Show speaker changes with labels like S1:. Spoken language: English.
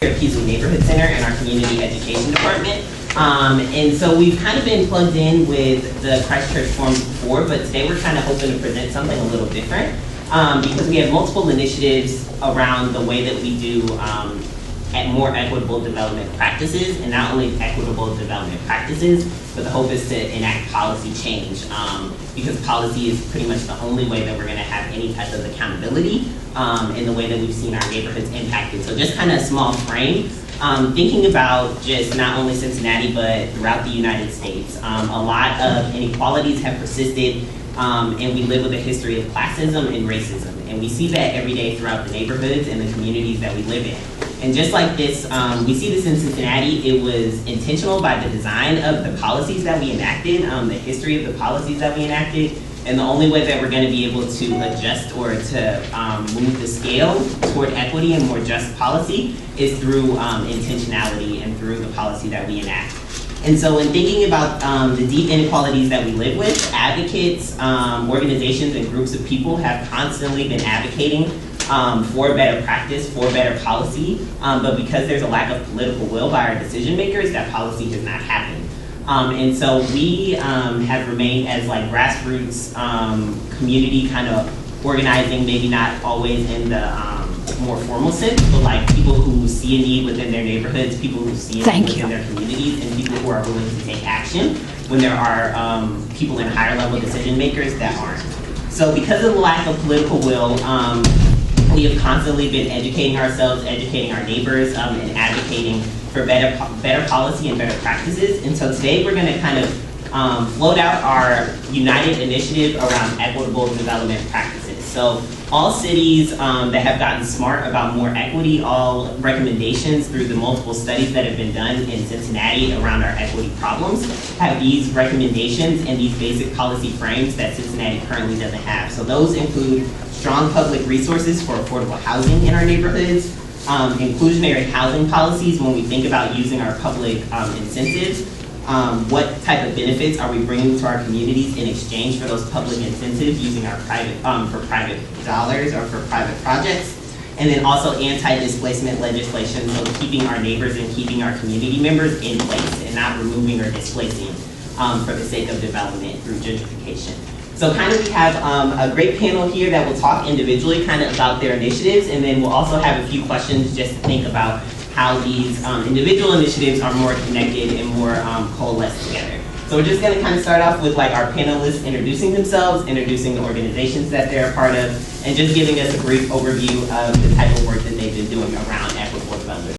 S1: Here at Peaslee Neighborhood Center in our community education department. And so we've kind of been plugged in with the Christchurch forums before, but today we're kind of hoping to present something a little different because we have multiple initiatives around the way that we do more equitable development practices, and not only equitable development practices, but the hope is to enact policy change because policy is pretty much the only way that we're going to have any type of accountability in the way that we've seen our neighborhoods impacted. So just kind of a small frame, thinking about just not only Cincinnati, but throughout the United States. A lot of inequalities have persisted, and we live with a history of classism and racism. And we see that every day throughout the neighborhoods and the communities that we live in. And just like this, we see this in Cincinnati. It was intentional by the design of the policies that we enacted, the history of the policies that we enacted, and the only way that we're going to be able to adjust or to move the scale toward equity and more just policy is through intentionality and through the policy that we enact. And so in thinking about the deep inequalities that we live with, advocates, organizations, and groups of people have constantly been advocating for better practice, for better policy, but because there's a lack of political will by our decision makers, that policy has not happened. And so we have remained as like grassroots community kind of organizing, maybe not always in the more formal sense, but like people who see a need within their neighborhoods, people who see a need within their communities, and people who are willing to take action when there are people in higher level decision makers that aren't. So because of the lack of political will, we have constantly been educating ourselves, educating our neighbors, and advocating for better policy and better practices. And so today we're going to kind of float out our united initiative around equitable development practices. So all cities that have gotten smart about more equity, all recommendations through the multiple studies that have been done in Cincinnati around our equity problems have these recommendations and these basic policy frames that Cincinnati currently doesn't have. So those include strong public resources for affordable housing in our neighborhoods, inclusionary housing policies when we think about using our public incentives, what type of benefits are we bringing to our communities in exchange for those public incentives using our for private dollars or for private projects, and then also anti-displacement legislation, so keeping our neighbors and keeping our community members in place and not removing or displacing for the sake of development through gentrification. So kind of we have a great panel here that will talk individually kind of about their initiatives, and then we'll also have a few questions just to think about how these individual initiatives are more connected and more coalesced together. So we're just going to kind of start off with like our panelists introducing themselves, introducing the organizations that they're a part of, and just giving us a brief overview of the type of work that they've been doing around equitable development.